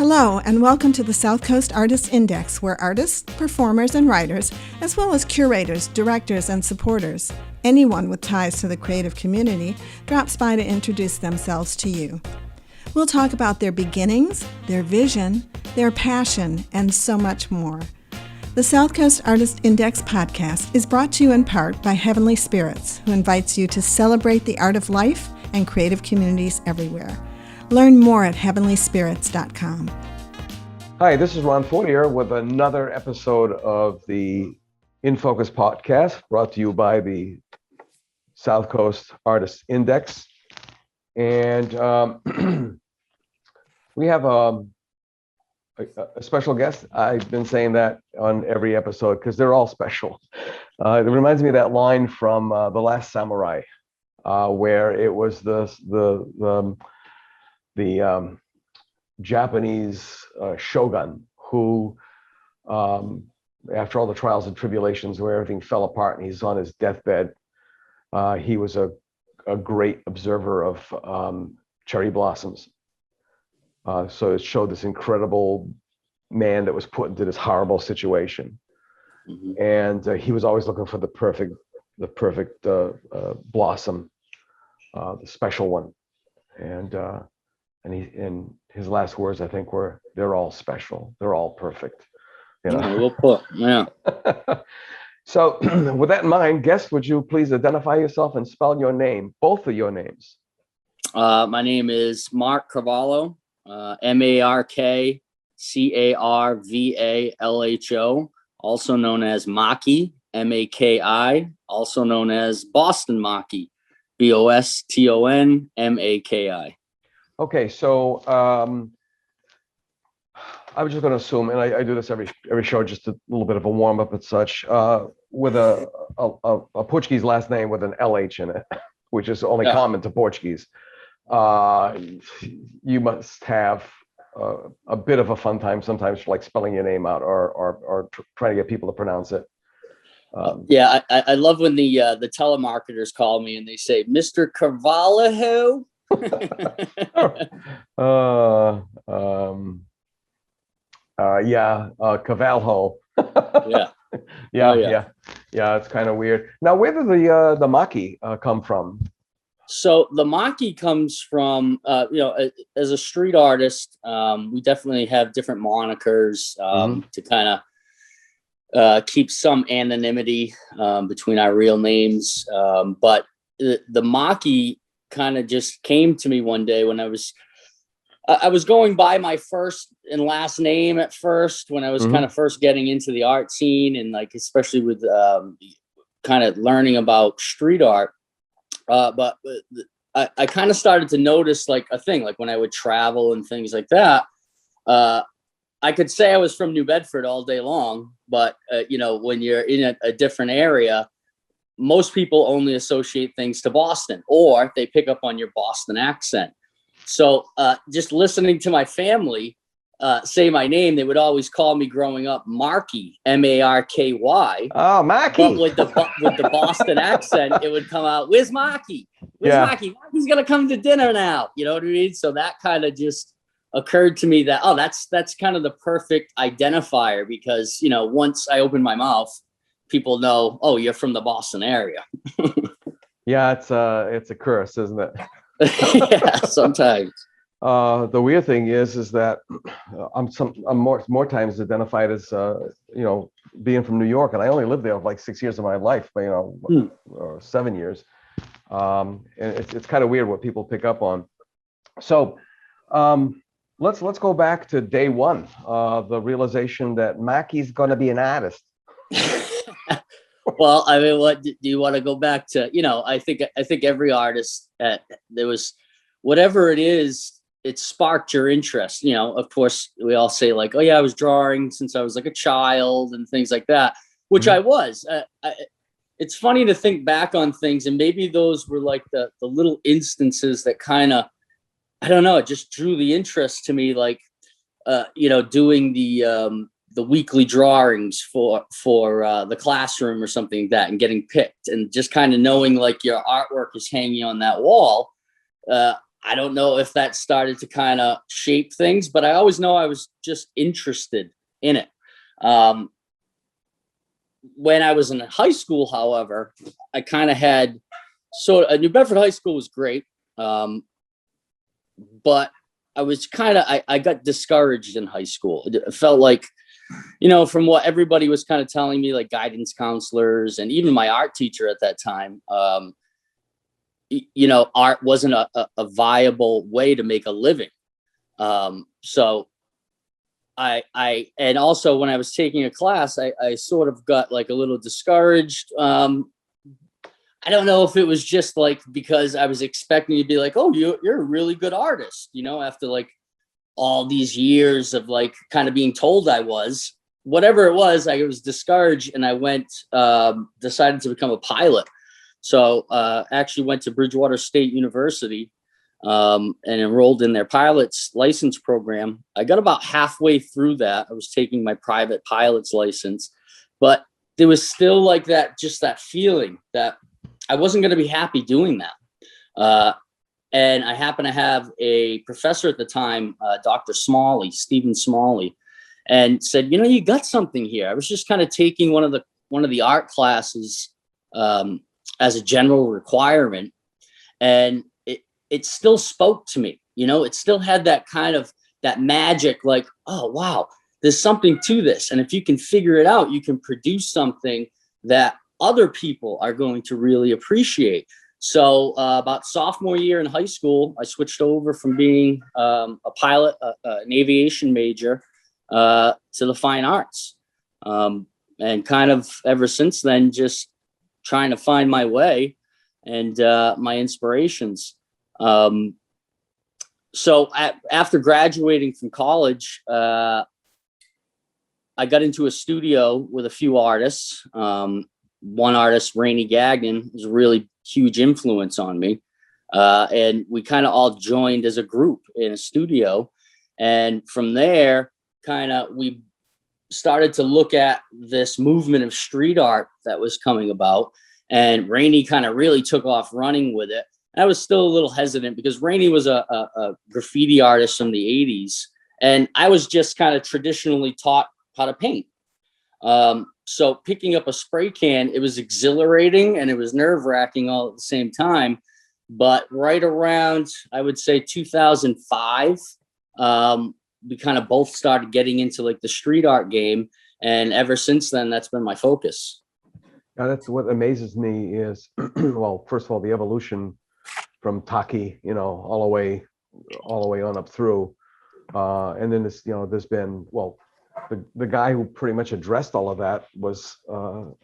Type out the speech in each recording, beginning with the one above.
Hello, and welcome to the South Coast Artists Index, where artists, performers, and writers, as well as curators, directors, and supporters, anyone with ties to the creative community, drops by to introduce themselves to you. We'll talk about their beginnings, their vision, their passion, and so much more. The South Coast Artist Index podcast is brought to you in part by Heavenly Spirits, who invites you to celebrate the art of life and creative communities everywhere. Learn more at heavenlyspirits.com. Hi, this is Ron Fortier with another episode of the In Focus podcast, brought to you by the South Coast Artists Index. And we have a special guest. I've been saying that on every episode because they're all special. It reminds me of that line from The Last Samurai, where it was the Japanese shogun who, after all the trials and tribulations where everything fell apart and he's on his deathbed, he was a great observer of cherry blossoms. So it showed this incredible man that was put into this horrible situation. Mm-hmm. And he was always looking for the perfect blossom, the special one. And his last words, I think, were, "They're all special. They're all perfect." You know? Yeah. So with that in mind, guest, would you please identify yourself and spell your name, both of your names? My name is Mark Carvalho, Marcarvalho, also known as Maki, Maki, also known as Boston Maki, Bostonmaki. Okay, so I was just going to assume, and I do this every show, just a little bit of a warm up and such, with a Portuguese last name with an LH in it, which is only common to Portuguese. You must have a bit of a fun time sometimes, like spelling your name out or trying to get people to pronounce it. I love when the telemarketers call me and they say, "Mr. Carvalho." Carvalho. Yeah, it's kind of weird. Now, where did the Maki come from? So the Maki comes from, as a street artist, we definitely have different monikers to kind of keep some anonymity between our real names. But the Maki kind of just came to me one day when I was going by my first and last name at first, when I was kind of first getting into the art scene, and like especially with kind of learning about street art. But I kind of started to notice like a thing, like when I would travel and things like that. I could say I was from New Bedford all day long, but when you're in a different area, most people only associate things to Boston, or they pick up on your Boston accent. So just listening to my family say my name, they would always call me growing up Marky, Marky. Oh, Maki. But with the Boston accent, it would come out, "Where's Maki? Where's Maki? Maki's gonna come to dinner now." You know what I mean? So that kind of just occurred to me that that's kind of the perfect identifier, because once I open my mouth, people know, oh, you're from the Boston area. Yeah, it's a curse, isn't it? Yeah, sometimes. The weird thing is that I'm more times identified as being from New York, and I only lived there for like 6 years of my life, or 7 years. And it's kind of weird what people pick up on. So let's go back to day one, the realization that Maki's going to be an artist. Well, I mean, what do you want to go back to? I think every artist, there was whatever it is, it sparked your interest. Of course, we all say like, "Oh yeah, I was drawing since I was like a child," and things like that, which I was. It's funny to think back on things, and maybe those were like the little instances that kind of, I don't know, it just drew the interest to me, like doing the weekly drawings for the classroom or something like that, and getting picked, and just kind of knowing like your artwork is hanging on that wall. I don't know if that started to kind of shape things, but I always know I was just interested in it. When I was in high school, however, I kind of had New Bedford High School was great. But I was I got discouraged in high school. It felt like, from what everybody was kind of telling me, like guidance counselors and even my art teacher at that time, art wasn't a viable way to make a living. So and also when I was taking a class, I sort of got like a little discouraged. I don't know if it was just like because I was expecting to be like, oh, you're a really good artist, after like all these years of like kind of being told I was. Whatever it was, I was discouraged, and I decided to become a pilot. So actually went to Bridgewater State University and enrolled in their pilot's license program. I got about halfway through that. I was taking my private pilot's license, but there was still like that feeling that I wasn't going to be happy doing that. And I happened to have a professor at the time, Dr. Stephen Smalley, and said, you got something here. I was just kind of taking one of the art classes as a general requirement. And it still spoke to me, it still had that kind of that magic, like, oh, wow, there's something to this. And if you can figure it out, you can produce something that other people are going to really appreciate. So about sophomore year in high school, I switched over from being a pilot, an aviation major, to the fine arts. And kind of ever since then, just trying to find my way and my inspirations. So after graduating from college, I got into a studio with a few artists. One artist, Rainey Gagnon, was a really huge influence on me. And we kind of all joined as a group in a studio. And from there, we started to look at this movement of street art that was coming about. And Rainey kind of really took off running with it. I was still a little hesitant because Rainey was a graffiti artist from the 80s. And I was just kind of traditionally taught how to paint. So picking up a spray can, it was exhilarating and it was nerve-wracking all at the same time. But right around, I would say 2005, we kind of both started getting into like the street art game. And ever since then, that's been my focus. Now, that's what amazes me is, well, first of all, the evolution from Taki, all the way on up through. And then this, there's been, well, the guy who pretty much addressed all of that was from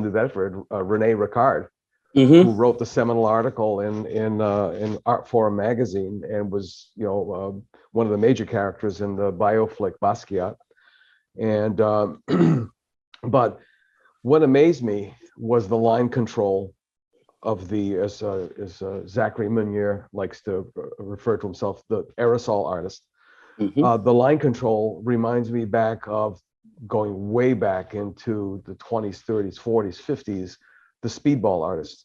New Bedford, Rene Ricard, who wrote the seminal article in Art Forum magazine and was, one of the major characters in the bioflick Basquiat. And but what amazed me was the line control of as Zachary Meunier likes to refer to himself, the aerosol artist. The line control reminds me back of going way back into the 20s, 30s, 40s, 50s, the speedball artists.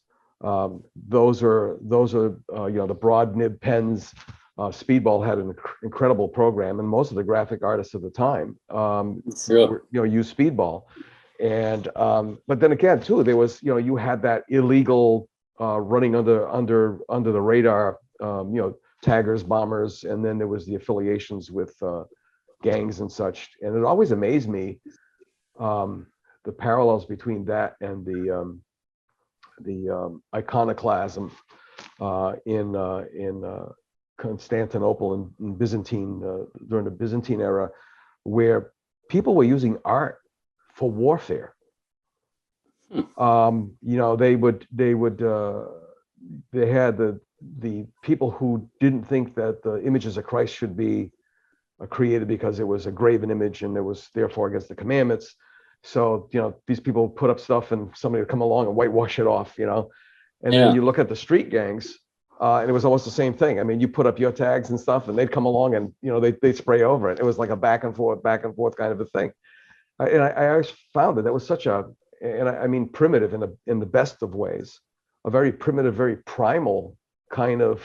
Those are the broad nib pens. Speedball had an incredible program, and most of the graphic artists of the time, used speedball. And but then again, too, there was you had that illegal running under the radar, taggers, bombers, and then there was the affiliations with gangs and such. And it always amazed me the parallels between that and the iconoclasm in Constantinople and Byzantine during the Byzantine era, where people were using art for warfare. They had the people who didn't think that the images of Christ should be created because it was a graven image and it was therefore against the commandments. So, these people put up stuff and somebody would come along and whitewash it off, and then you look at the street gangs, and it was almost the same thing. I mean, you put up your tags and stuff and they'd come along and, they'd spray over it. It was like a back and forth kind of a thing. And I always found that was such I mean, primitive in the best of ways, a very primitive, very primal kind of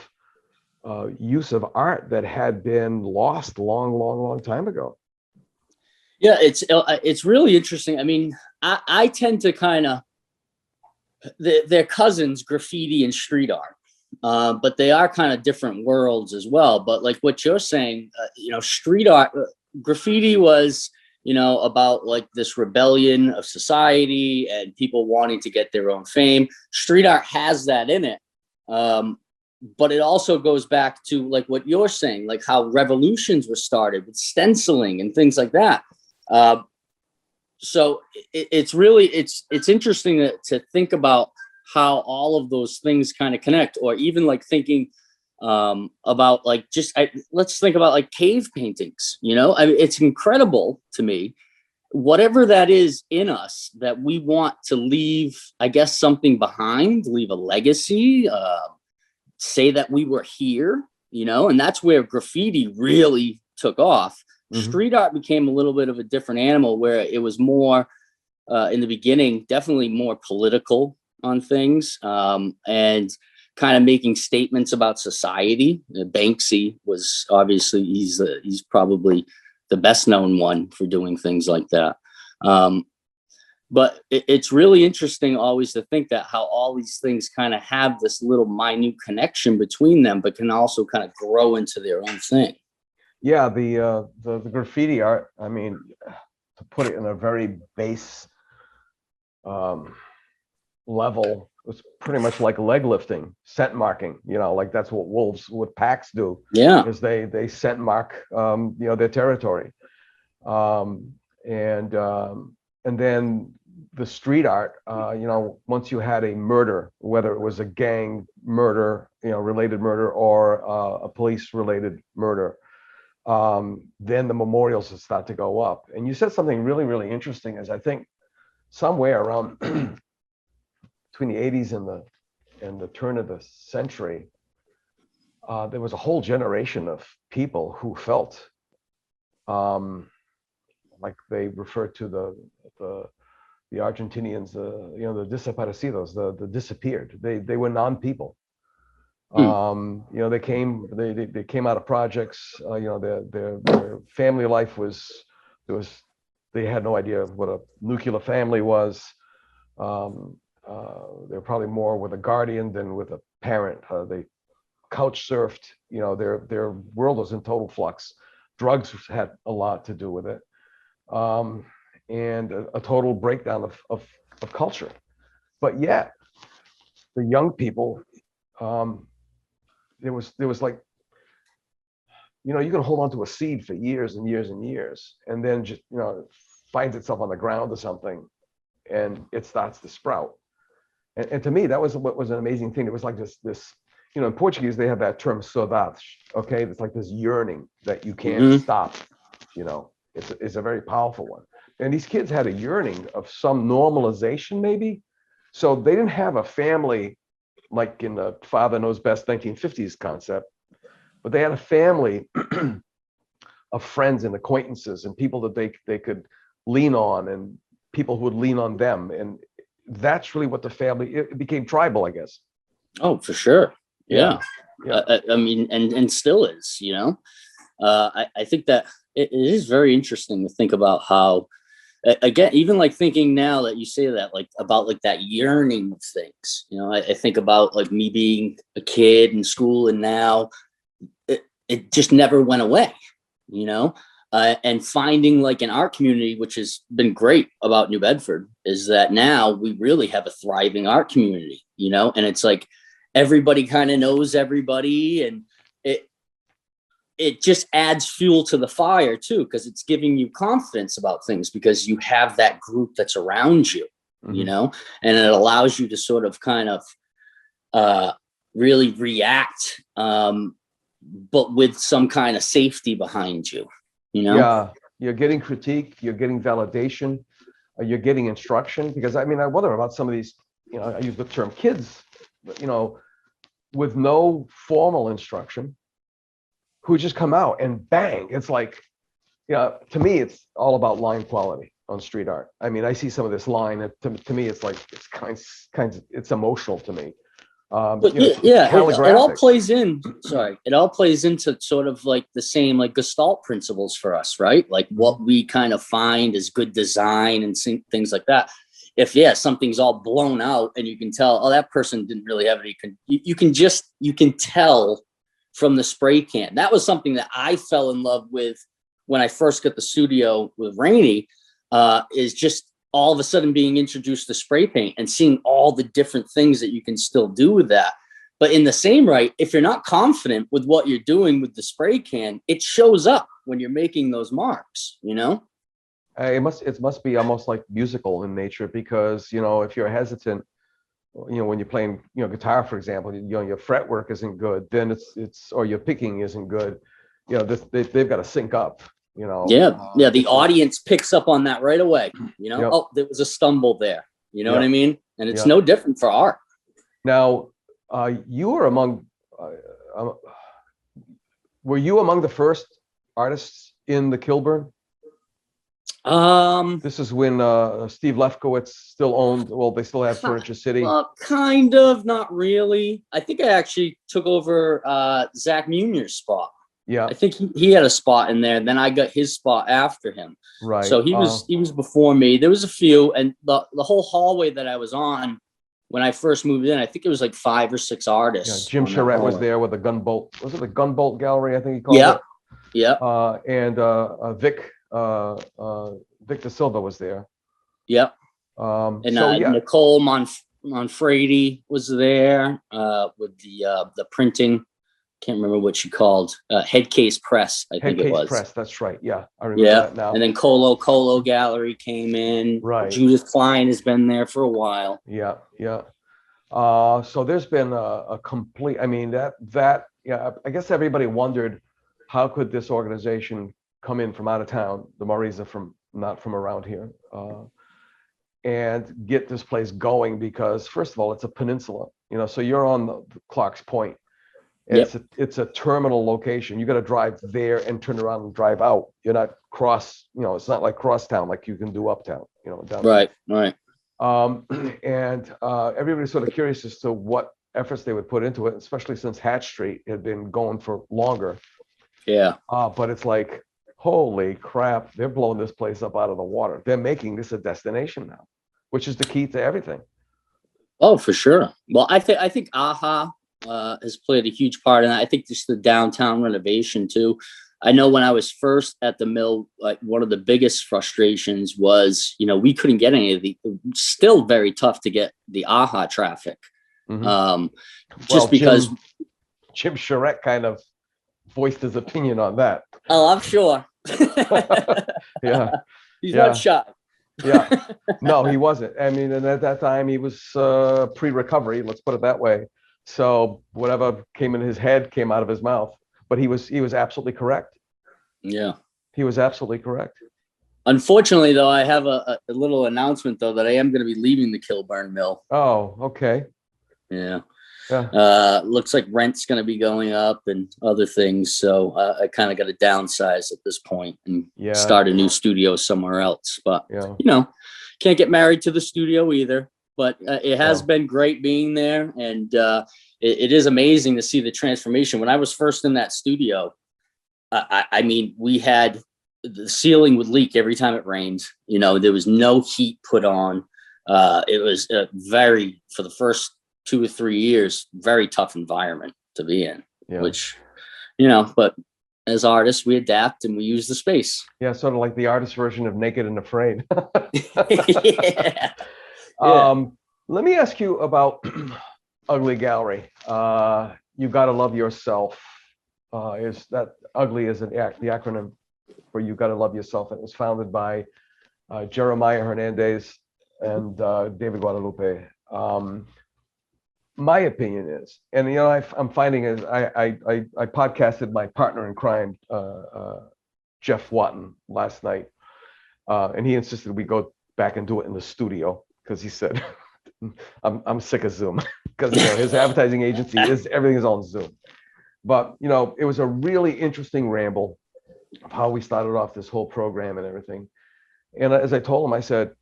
use of art that had been lost long time ago. Yeah, it's really interesting. I mean, I tend to kind of they're cousins, graffiti and street art, but they are kind of different worlds as well. But like what you're saying, street art, graffiti was about like this rebellion of society and people wanting to get their own fame. Street art has that in it. But it also goes back to like what you're saying, like how revolutions were started with stenciling and things like that. So it's really it's interesting to think about how all of those things kind of connect, or even like thinking about like let's think about like cave paintings. I mean, it's incredible to me, whatever that is in us that we want to leave, I guess, something behind, leave a legacy, say that we were here, and that's where graffiti really took off. Mm-hmm. Street art became a little bit of a different animal, where it was more in the beginning, definitely more political on things, and kind of making statements about society. Banksy was obviously he's probably the best known one for doing things like that. But it's really interesting always to think that how all these things kind of have this little minute connection between them, but can also kind of grow into their own thing. Yeah, the graffiti art, I mean, to put it in a very base level, it's pretty much like leg lifting, scent marking, like that's what wolves with packs do. Yeah. Is they scent mark, their territory. And then the street art, once you had a murder, whether it was a gang murder, related murder, or a police related murder, then the memorials would start to go up. And you said something really, really interesting, is I think somewhere around between the 80s and the turn of the century, there was a whole generation of people who felt like they referred to the Argentinians, the desaparecidos, the disappeared. They were non-people. They came out of projects. Their family life they had no idea what a nuclear family was. They're probably more with a guardian than with a parent. They couch surfed. Their world was in total flux. Drugs had a lot to do with it. And a total breakdown of culture. But yet, the young people, there was like, you can hold on to a seed for years and years and years, and then just, finds itself on the ground or something, and it starts to sprout. And to me, that was what was an amazing thing. It was like this, in Portuguese, they have that term saudade, okay? It's like this yearning that you can't stop, it's a very powerful one. And these kids had a yearning of some normalization, maybe. So they didn't have a family like in the Father Knows Best 1950s concept, but they had a family of friends and acquaintances and people that they could lean on, and people who would lean on them. And that's really what the family, it became tribal, I guess. Oh, for sure. Yeah. I mean, and still is, I think that it is very interesting to think about how, again, even like thinking now that you say that, like about like that yearning of things, I think about like me being a kid in school, and now it just never went away, and finding like an art community, which has been great about New Bedford, is that now we really have a thriving art community, and it's like everybody kind of knows everybody, and it just adds fuel to the fire too, because it's giving you confidence about things, because you have that group that's around you, and it allows you to sort of kind of really react, but with some kind of safety behind you, Yeah, you're getting critique, you're getting validation, you're getting instruction. Because I mean, I wonder about some of these, I use the term kids, with no formal instruction, who just come out and bang. It's like, to me, it's all about line quality on street art. I mean, I see some of this line, and to me, it's like, it's kinds, it's emotional to me. But yeah, it all calligraphic. plays in. Sorry, it all plays into sort of like the same like Gestalt principles for us, right? Like what we kind of find is good design and things like that. If something's all blown out and you can tell, oh, that person didn't really have any. You can tell from the spray can. That was something that I fell in love with when I first got the studio with Rainey. Is just all of a sudden being introduced to spray paint and seeing all the different things that you can still do with that. But in the same right, if you're not confident with what you're doing with the spray can, it shows up when you're making those marks, you know? It must be almost like musical in nature, because, you know, if you're hesitant, you know, when you're playing, you know, guitar, for example, you know, your fretwork isn't good, then it's or your picking isn't good, you know, they've got to sync up. You know, the audience picks up on that right away. You know, oh, there was a stumble there. You know what I mean? And it's no different for art. Now, you were were you among the first artists in the Kilburn? This is when Steve Lefkowitz still owned. Well, they still have Furniture City. Kind of, not really. I think I actually took over Zach Munier's spot. Yeah, I think he had a spot in there. Then I got his spot after him. Right. So he was before me. There was a few, and the whole hallway that I was on when I first moved in, I think it was like 5 or 6 artists. Yeah, Jim Charette was there with the Gunbolt. Was it the Gunbolt Gallery? I think he called it. Yeah. And Vic De Silva was there. Yep. Nicole Monfredi was there with the printing. Can't remember what she called. Headcase Press, I think it was. Headcase Press, that's right. Yeah, I remember that now. And then Colo Gallery came in. Right. Judith Klein has been there for a while. Yeah. So there's been a complete. I mean, I guess everybody wondered, how could this organization come in from out of town, the Murrays are not from around here, and get this place going, because first of all, it's a peninsula, you know, so you're on the Clark's Point. It's a terminal location. You got to drive there and turn around and drive out. You're not it's not like crosstown like you can do uptown, you know, downtown. Right. And everybody's sort of curious as to what efforts they would put into it, especially since Hatch Street had been going for longer. Yeah. But it's like, holy crap, they're blowing this place up out of the water. They're making this a destination now, which is the key to everything. Oh, for sure. Well, I think AHA has played a huge part in that. I think just the downtown renovation too. I know when I was first at the mill, like one of the biggest frustrations was, you know, we couldn't get any of still very tough to get the AHA traffic. Just because Jim Charette kind of voiced his opinion on that. Oh, I'm sure. Yeah. He's not shy. Yeah. No, he wasn't. I mean, and at that time he was pre-recovery, let's put it that way. So whatever came in his head came out of his mouth, but he was absolutely correct. Yeah. He was absolutely correct. Unfortunately, though, I have a little announcement, though, that I am going to be leaving the Kilburn mill. Oh, okay. Yeah. Looks like rent's going to be going up and other things. So I kind of got to downsize at this point and start a new studio somewhere else. But, you know, can't get married to the studio either. But it has been great being there. And it is amazing to see the transformation. When I was first in that studio, I mean, we had the ceiling would leak every time it rained. You know, there was no heat put on. It was for the first 2 or 3 years, very tough environment to be in, which, you know, but as artists, we adapt and we use the space. Yeah, sort of like the artist version of Naked and Afraid. Let me ask you about Ugly Gallery. You Gotta Love Yourself. Is that ugly is the acronym for You Gotta Love Yourself. And it was founded by Jeremiah Hernandez and David Guadalupe. My opinion is, and you know, I'm finding is I podcasted my partner in crime, Jeff Watton, last night, and he insisted we go back and do it in the studio because he said I'm sick of Zoom because you know, his advertising agency everything is on Zoom. But you know, it was a really interesting ramble of how we started off this whole program and everything. And as I told him, I said,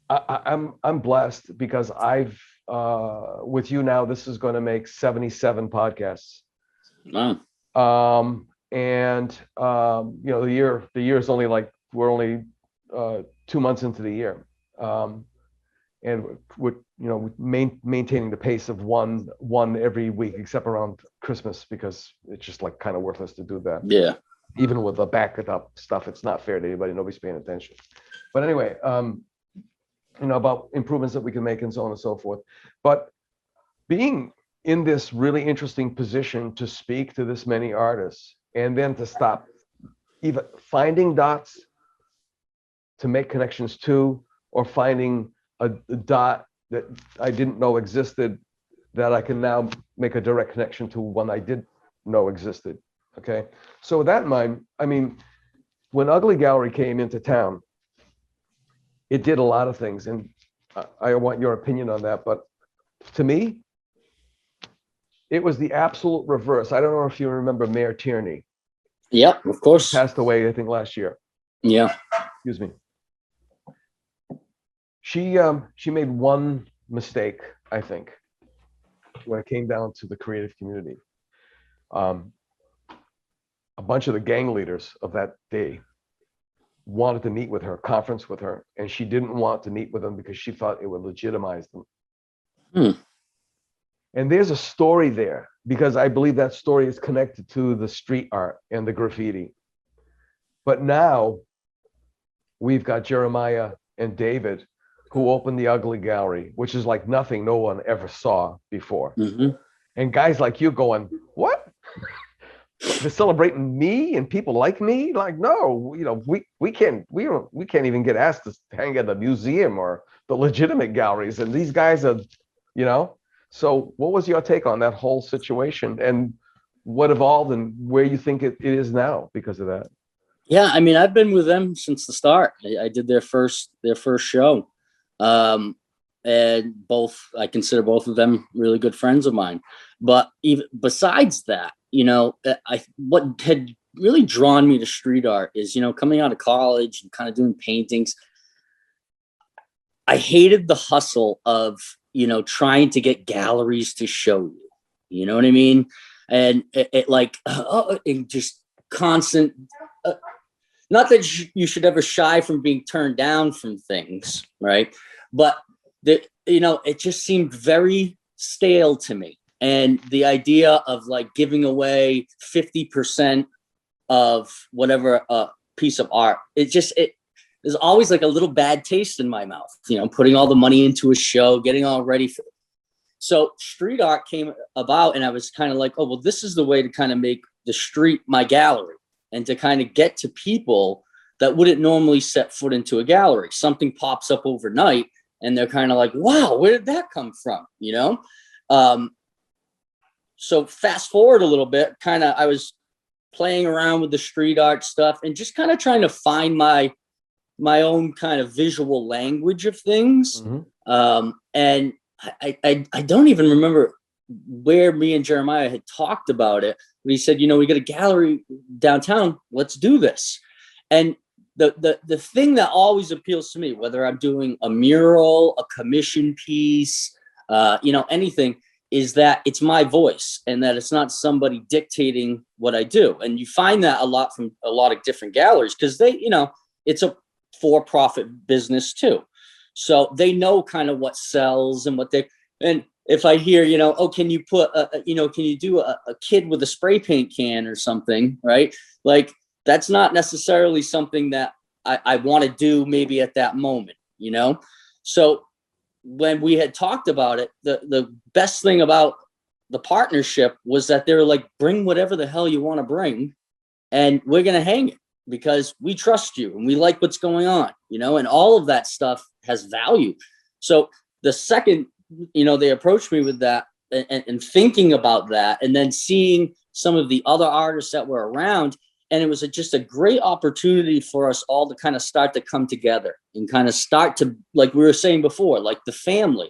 I'm blessed because I've with you now, this is going to make 77 podcasts. Wow. The year is only like, we're only 2 months into the year. And we're maintaining the pace of one every week, except around Christmas, because it's just like kind of worthless to do that. Yeah. Even with the backed up stuff, it's not fair to anybody. Nobody's paying attention. But anyway, about improvements that we can make and so on and so forth. But being in this really interesting position to speak to this many artists, and then to stop even finding dots to make connections to, or finding a dot that I didn't know existed that I can now make a direct connection to one I did know existed. Okay. So with that in mind, I mean, when Ugly Gallery came into town, it did a lot of things, and I want your opinion on that. But to me, it was the absolute reverse. I don't know if you remember Mayor Tierney. Yep, of course. Passed away, I think, last year. Yeah. Excuse me. She made one mistake, I think, when it came down to the creative community. A bunch of the gang leaders of that day wanted to meet with her, conference with her, and she didn't want to meet with them because she thought it would legitimize them. And there's a story there, because I believe that story is connected to the street art and the graffiti. But now we've got Jeremiah and David, who opened the Ugly Gallery, which is like nothing no one ever saw before. And guys like you going, what? They're celebrating me and people like me? Like, no, we can't even get asked to hang at the museum or the legitimate galleries. And these guys are, So what was your take on that whole situation, and what evolved and where you think it is now because of that? Yeah, I mean, I've been with them since the start. I did their first show. And I consider both of them really good friends of mine. But even besides that, what had really drawn me to street art is, coming out of college and kind of doing paintings. I hated the hustle of, trying to get galleries to show you, you know what I mean? And it just constant, not that you should ever shy from being turned down from things, right? But it just seemed very stale to me. And the idea of like giving away 50% of whatever piece of art, there's always like a little bad taste in my mouth, putting all the money into a show, getting all ready for it. So street art came about, and I was kind of like, oh, well, this is the way to kind of make the street my gallery, and to kind of get to people that wouldn't normally set foot into a gallery. Something pops up overnight and they're kind of like, wow, where did that come from? So fast forward a little bit, I was playing around with the street art stuff and just kind of trying to find my own kind of visual language of things. And I don't even remember where me and Jeremiah had talked about it, but he said, we got a gallery downtown, let's do this. And the thing that always appeals to me, whether I'm doing a mural, a commission piece, anything, is that it's my voice, and that it's not somebody dictating what I do. And you find that a lot from a lot of different galleries, because it's a for-profit business too. So they know kind of what sells and and if I hear, oh, can you put, can you do a kid with a spray paint can or something, right? Like, that's not necessarily something that I want to do maybe at that moment, So when we had talked about it, the best thing about the partnership was that they were like, bring whatever the hell you want to bring, and we're going to hang it because we trust you and we like what's going on, and all of that stuff has value. So the second, they approached me with that and thinking about that, and then seeing some of the other artists that were around, and it was just a great opportunity for us all to kind of start to come together and kind of start to, like we were saying before, like the family,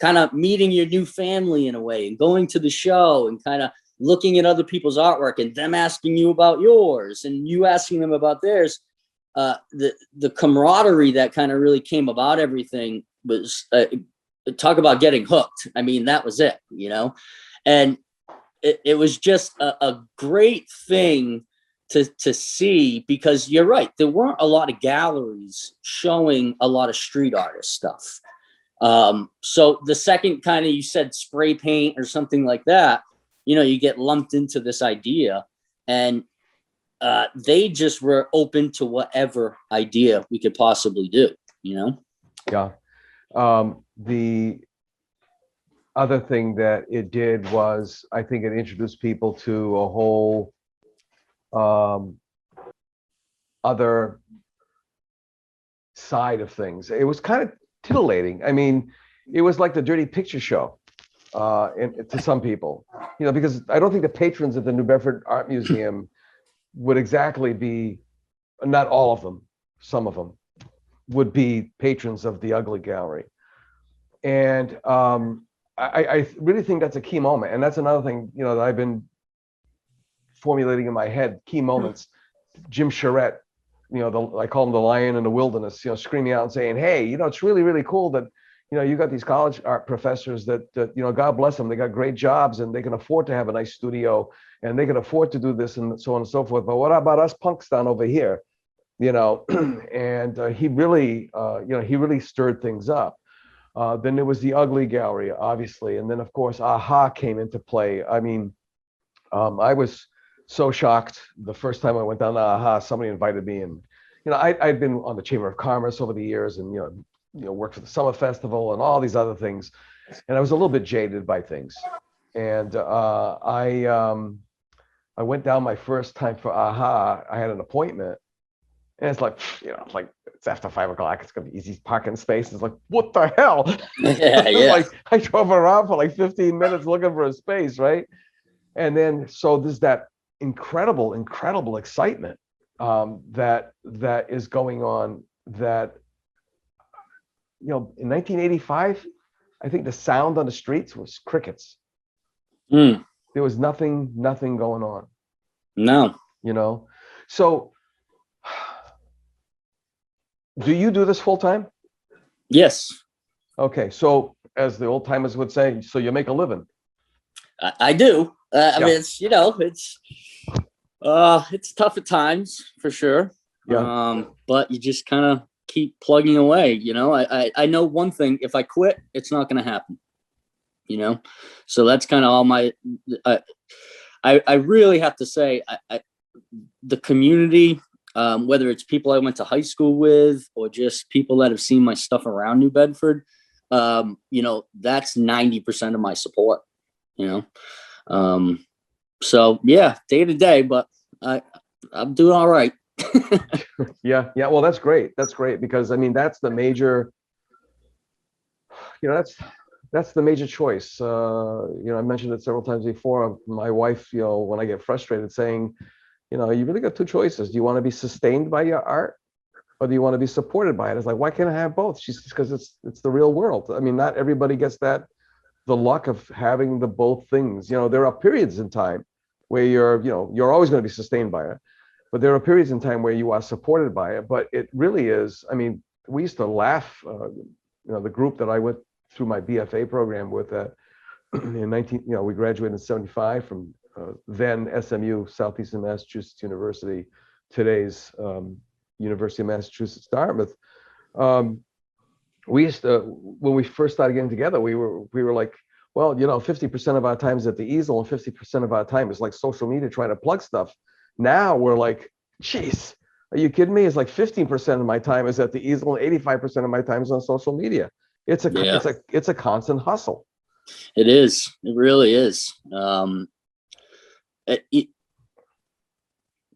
kind of meeting your new family in a way, and going to the show and kind of looking at other people's artwork and them asking you about yours and you asking them about theirs. The camaraderie that kind of really came about everything was talk about getting hooked. I mean, that was it, and it was just a great thing to see, because you're right. There weren't a lot of galleries showing a lot of street artist stuff. So the second kind of, you said spray paint or something like that, you get lumped into this idea, and they just were open to whatever idea we could possibly do, Yeah. The other thing that it did was, I think it introduced people to a whole other side of things. It was kind of titillating. I mean, it was like the dirty picture show to some people, because I don't think the patrons at the New Bedford Art Museum would exactly be, not all of them, some of them would be patrons of the Ugly Gallery. And I really think that's a key moment. And that's another thing, that I've been formulating in my head, key moments. Jim Charette, I call him the lion in the wilderness, screaming out and saying, hey, it's really, really cool that, you got these college art professors that, God bless them, they got great jobs and they can afford to have a nice studio and they can afford to do this and so on and so forth. But what about us punks down over here? And he really stirred things up. Then there was the Ugly Gallery, obviously. And then, of course, AHA came into play. I mean, I was so shocked the first time I went down to AHA. Somebody invited me, and I'd been on the Chamber of Commerce over the years, and worked for the Summer Festival and all these other things, and I was a little bit jaded by things. And I went down my first time for AHA. I had an appointment, and it's like, it's after 5 o'clock. It's gonna be easy parking space. It's like, what the hell? Yeah. Like, I drove around for like 15 minutes looking for a space, right? And then, so there's that incredible excitement that is going on. That, in 1985, I think the sound on the streets was crickets. There was nothing going on. No. So, do you do this full time? Yes. Okay, so as the old timers would say, so you make a living. I do. I mean, it's tough at times for sure. Yeah. But you just kind of keep plugging away. I know one thing: if I quit, it's not going to happen. So that's kind of all my. I really have to say, the community, whether it's people I went to high school with or just people that have seen my stuff around New Bedford, that's 90% of my support. So yeah, day to day, but I'm doing all right. Yeah. Well, that's great. Because I mean, that's the major, that's the major choice. I mentioned it several times before. My wife, when I get frustrated, saying, you really got two choices. Do you want to be sustained by your art, or do you want to be supported by it? It's like, why can't I have both? She's, because it's the real world. I mean, not everybody gets the luck of having the both things. There are periods in time where you're always going to be sustained by it, but there are periods in time where you are supported by it. But it really is. I mean, we used to laugh. The group that I went through my BFA program with we graduated in 75 from then SMU, Southeastern Massachusetts University, today's University of Massachusetts Dartmouth. We used to, when we first started getting together, we were like, well, 50% of our time is at the easel and 50% of our time is like social media trying to plug stuff. Now we're like, geez, are you kidding me? It's like 15% of my time is at the easel and 85% of my time is on social media. It's a constant hustle. It is. It really is.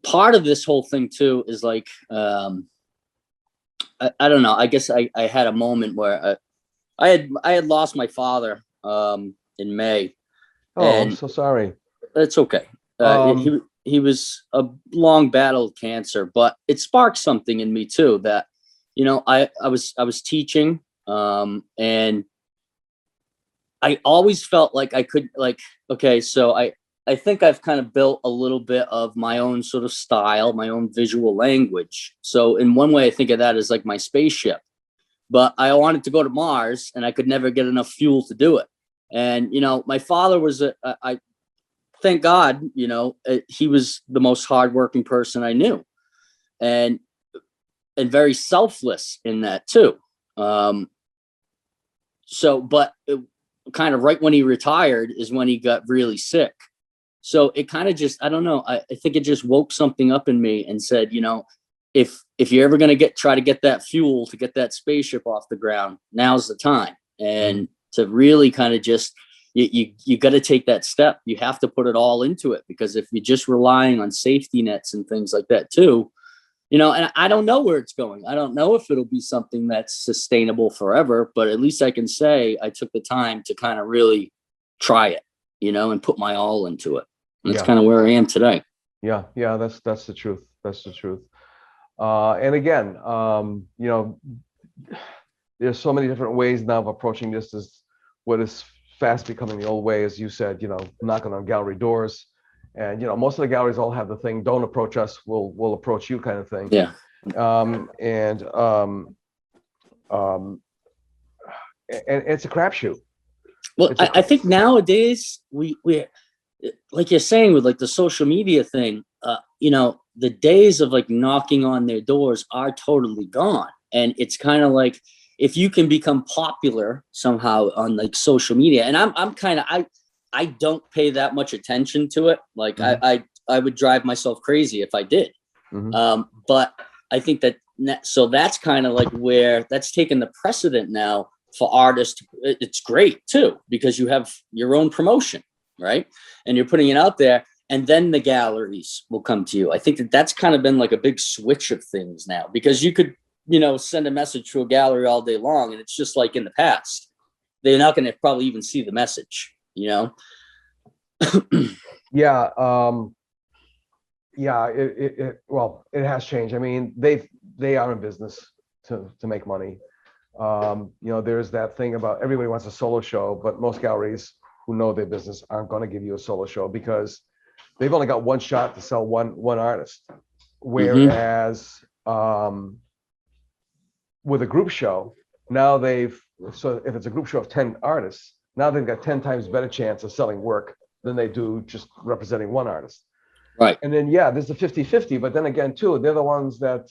Part of this whole thing too is like, I don't know. I guess I had a moment where I had lost my father in May. Oh, I'm so sorry. It's okay. He was a long battle with cancer, but it sparked something in me too. That I was teaching, and I always felt like I could okay, so I think I've kind of built a little bit of my own sort of style, my own visual language. So in one way, I think of that as like my spaceship. but I wanted to go to Mars, and I could never get enough fuel to do it. And, my father was, I thank God, he was the most hardworking person I knew, and very selfless in that too. But kind of right when he retired is when he got really sick. So it kind of just, I don't know. I think it just woke something up in me and said, if you're ever going to try to get that fuel to get that spaceship off the ground, now's the time. And to really kind of just, you got to take that step. You have to put it all into it, because if you're just relying on safety nets and things like that too, and I don't know where it's going. I don't know if it'll be something that's sustainable forever, but at least I can say I took the time to kind of really try it, and put my all into it. And that's kind of where I am today. Yeah. That's the truth. That's the truth. And again, there's so many different ways now of approaching this. Is what is fast becoming the old way, as you said, knocking on gallery doors. And, most of the galleries all have the thing, don't approach us, we'll approach you kind of thing. Yeah. And it's a crapshoot. Well, I think nowadays we like you're saying with like the social media thing, the days of like knocking on their doors are totally gone. And it's kind of like, if you can become popular somehow on like social media, and I'm kind of, I don't pay that much attention to it. Like I would drive myself crazy if I did. But I think so that's kind of like where that's taken the precedent now for artists. It's great too, because you have your own promotion, right? And you're putting it out there, and then the galleries will come to you. I think that's kind of been like a big switch of things now, because you could, send a message to a gallery all day long, and it's just like in the past, they're not going to probably even see the message. It has changed. I mean, they are in business to make money. There's that thing about everybody wants a solo show, but most galleries who know their business aren't going to give you a solo show, because they've only got one shot to sell one artist. Whereas with a group show, now so if it's a group show of 10 artists, now they've got 10 times better chance of selling work than they do just representing one artist. Right. And then, there's the 50-50, but then again, too, they're the ones that,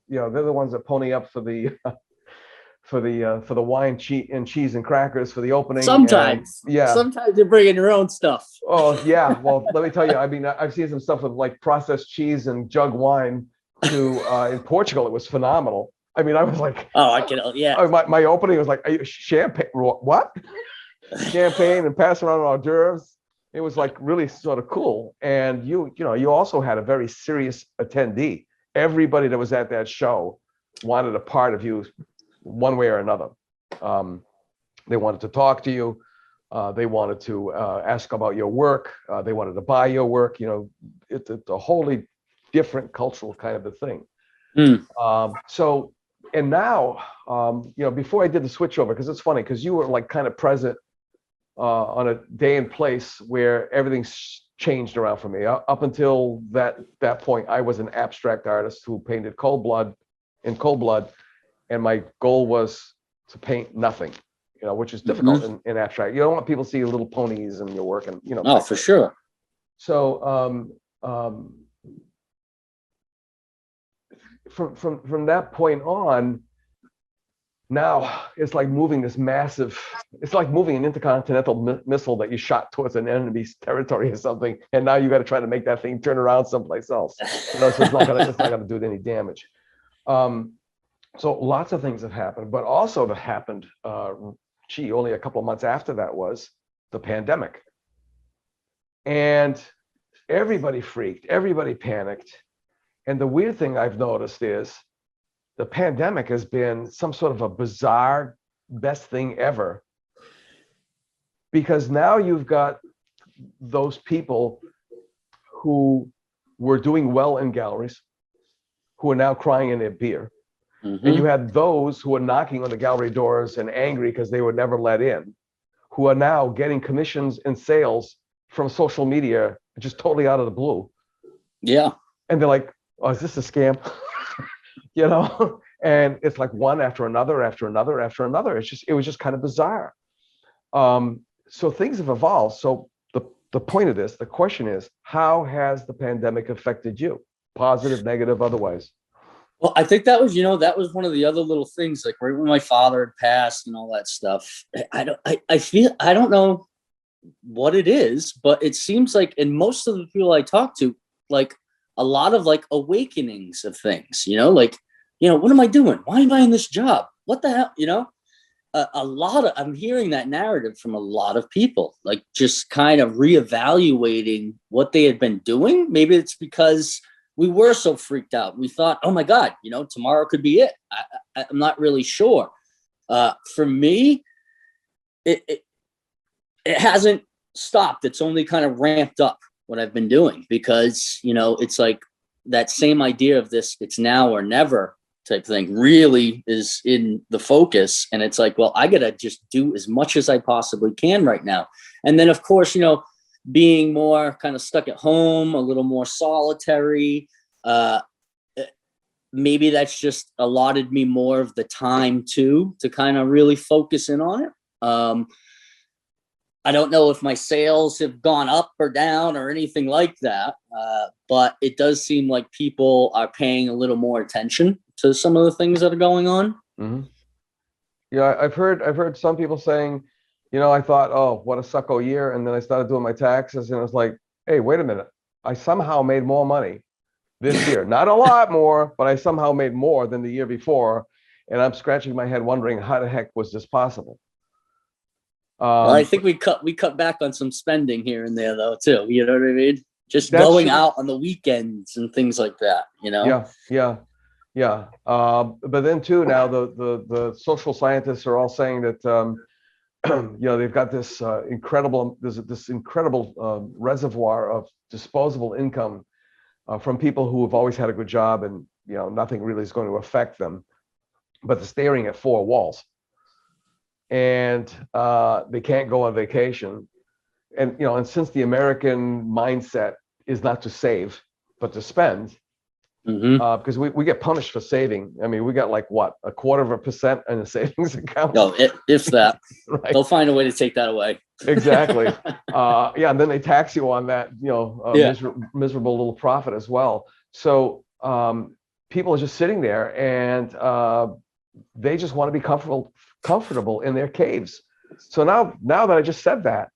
they're the ones that pony up for the, for the wine, cheese and crackers for the opening. Sometimes. Sometimes you're bringing your own stuff. Oh, yeah. Well, let me tell you, I mean, I've seen some stuff with like processed cheese and jug wine in Portugal. It was phenomenal. I mean, I was like, my opening was like, champagne, what? Champagne and pass around hors d'oeuvres. It was like really sort of cool. And you also had a very serious attendee. Everybody that was at that show wanted a part of you one way or another. They wanted to talk to you. They wanted to ask about your work. They wanted to buy your work. It's a wholly different cultural kind of a thing. And now, before I did the switchover, because it's funny, because you were like kind of present on a day and place where everything's changed around for me. Up until that point, I was an abstract artist who painted cold blood, and my goal was to paint nothing, which is difficult in abstract. You don't want people to see little ponies in your work, and Oh, for sure. So from that point on, now it's like moving this massive, it's like moving an intercontinental missile that you shot towards an enemy's territory or something, and now you got to try to make that thing turn around someplace else. So it's not gonna do any damage. So lots of things have happened, but also that happened, only a couple of months after that was the pandemic. And everybody freaked, everybody panicked. And the weird thing I've noticed is the pandemic has been some sort of a bizarre best thing ever, because now you've got those people who were doing well in galleries who are now crying in their beer. And you had those who are knocking on the gallery doors and angry because they were never let in, who are now getting commissions and sales from social media just totally out of the blue. Yeah. And they're like, oh, is this a scam? And it's like one after another, after another, after another. It was just kind of bizarre. So things have evolved. So the point of this, the question is, how has the pandemic affected you? Positive, negative, otherwise? Well, I think that was, that was one of the other little things, like right when my father had passed and all that stuff. I don't know what it is, but it seems like in most of the people I talk to, like a lot of like awakenings of things, like, what am I doing? Why am I in this job? What the hell? I'm hearing that narrative from a lot of people, like just kind of reevaluating what they had been doing. Maybe it's because we were so freaked out. We thought, oh my God, tomorrow could be it. I'm not really sure. For me, it hasn't stopped. It's only kind of ramped up what I've been doing, because, it's like that same idea of this, it's now or never type thing really is in the focus. And it's like, well, I got to just do as much as I possibly can right now. And then of course, being more kind of stuck at home, a little more solitary, maybe that's just allotted me more of the time to kind of really focus in on it. I don't know if my sales have gone up or down or anything like that, but it does seem like people are paying a little more attention to some of the things that are going on. Mm-hmm. Yeah, I've heard some people saying, I thought, oh, what a sucko year, and then I started doing my taxes, and it was like, hey, wait a minute, I somehow made more money this year. Not a lot more, but I somehow made more than the year before, and I'm scratching my head wondering how the heck was this possible. Well, I think we cut back on some spending here and there, though, too. You know what I mean? Just going out on the weekends and things like that. Yeah. But then too, now the social scientists are all saying that they've got this incredible reservoir of disposable income from people who have always had a good job, and nothing really is going to affect them, but they're staring at four walls. And they can't go on vacation, and since the American mindset is not to save but to spend, because we get punished for saving. I mean, we got like what, 0.25% in a savings account? No, if that. Right. They'll find a way to take that away. Exactly. And then they tax you on that, miserable little profit as well. So people are just sitting there, and they just want to be comfortable in their caves. So now that I just said that,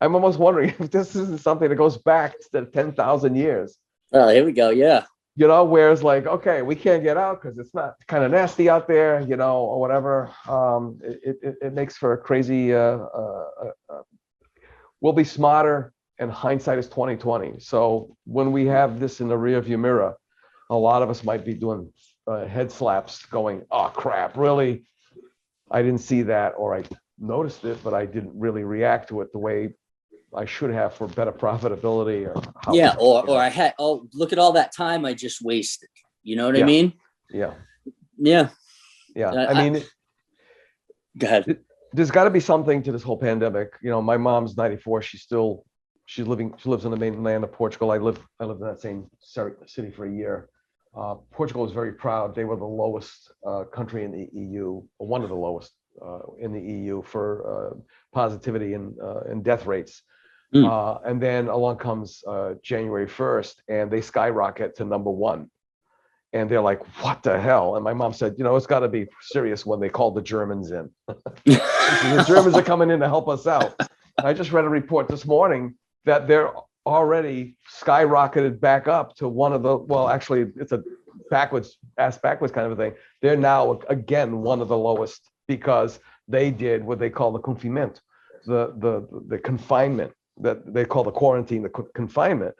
I'm almost wondering if this isn't something that goes back to 10,000 years. Oh, here we go. Yeah. Where it's like, okay, we can't get out because it's not kind of nasty out there, or whatever. It makes for a crazy. We'll be smarter, and hindsight is 2020. So when we have this in the rearview mirror, a lot of us might be doing head slaps, going, "Oh crap, really? I didn't see that, or I noticed it, but I didn't really react to it the way I should have for better profitability." Or I had, look at all that time I just wasted. You know what I mean? Yeah. I mean, go ahead. There's got to be something to this whole pandemic. My mom's 94. She lives on the mainland of Portugal. I lived in that same city for a year. Portugal was very proud. They were the lowest country in the EU, or one of the lowest in the EU for positivity and death rates. And then along comes January 1st, and they skyrocket to number one. And they're like, what the hell? And my mom said, it's got to be serious when they called the Germans in. The Germans are coming in to help us out. I just read a report this morning that they're already skyrocketed back up to one of the, well, actually, it's a backwards kind of a thing. They're now, again, one of the lowest, because they did what they call the confinement, the confinement, that they call the quarantine, the confinement,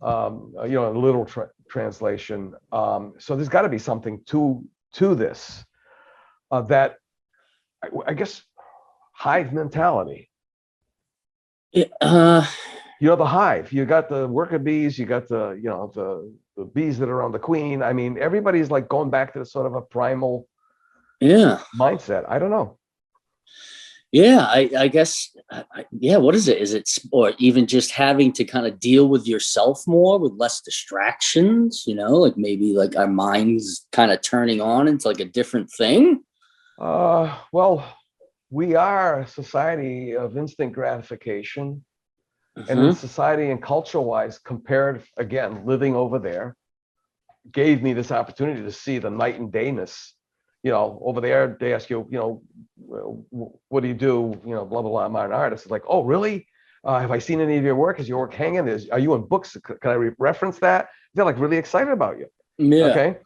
a literal translation. So there's got to be something to this, that I guess hive mentality. The hive. You got the worker bees. You got the bees that are around the queen. I mean, everybody's like going back to sort of a primal mindset. I don't know. Yeah, I guess, yeah, what is it? Is it, or even just having to kind of deal with yourself more with less distractions, like maybe like our minds kind of turning on into like a different thing? Well, we are a society of instant gratification. And in Hmm. society and culture wise, compared again, living over there gave me this opportunity to see the night and dayness. Over there, they ask you, what do you do? Blah, blah, blah. I'm an artist. It's like, oh, really? Have I seen any of your work? Is your work hanging? Are you in books? Can I reference that? They're like really excited about you. Yeah. Okay.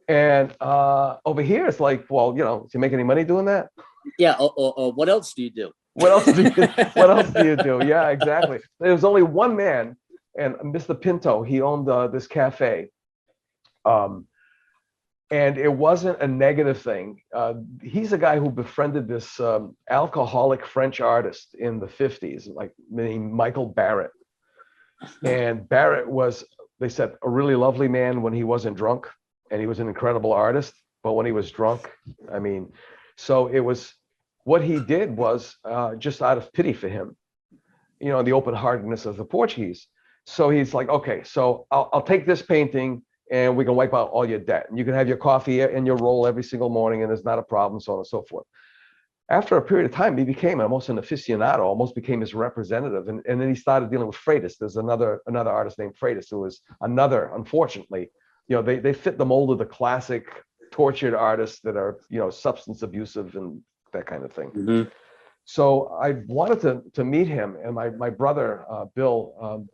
And over here, it's like, well, do you make any money doing that? Yeah. Or what else do you do? What else do you what else do you do? Yeah, exactly. There was only one man, and Mr. Pinto, he owned this cafe. And it wasn't a negative thing. He's a guy who befriended this alcoholic French artist in the 50s, like named Michael Barrett. And Barrett was, they said, a really lovely man when he wasn't drunk, and he was an incredible artist. But when he was drunk, I mean, so it was, what he did was just out of pity for him, the open-heartedness of the Portuguese. So he's like, okay, so I'll take this painting and we can wipe out all your debt. And you can have your coffee and your roll every single morning, and there's not a problem, so on and so forth. After a period of time, he became almost an aficionado, almost became his representative. And then he started dealing with Freitas. There's another artist named Freitas who was another, unfortunately, they fit the mold of the classic tortured artists that are, substance abusive and that kind of thing. Mm-hmm. So I wanted to meet him, and my brother, Bill,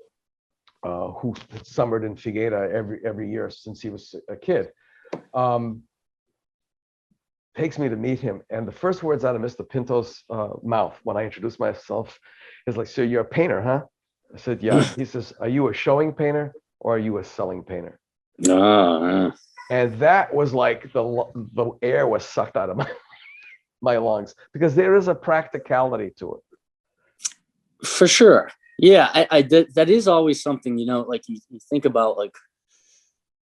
who summered in Figueira every year since he was a kid, takes me to meet him. And the first words out of Mr. Pinto's mouth when I introduced myself is like, "So you're a painter, huh?" I said, "Yeah." He says, "Are you a showing painter or are you a selling painter?" And that was like the air was sucked out of my lungs, because there is a practicality to it. For sure. Yeah, that is always something, like you think about, like,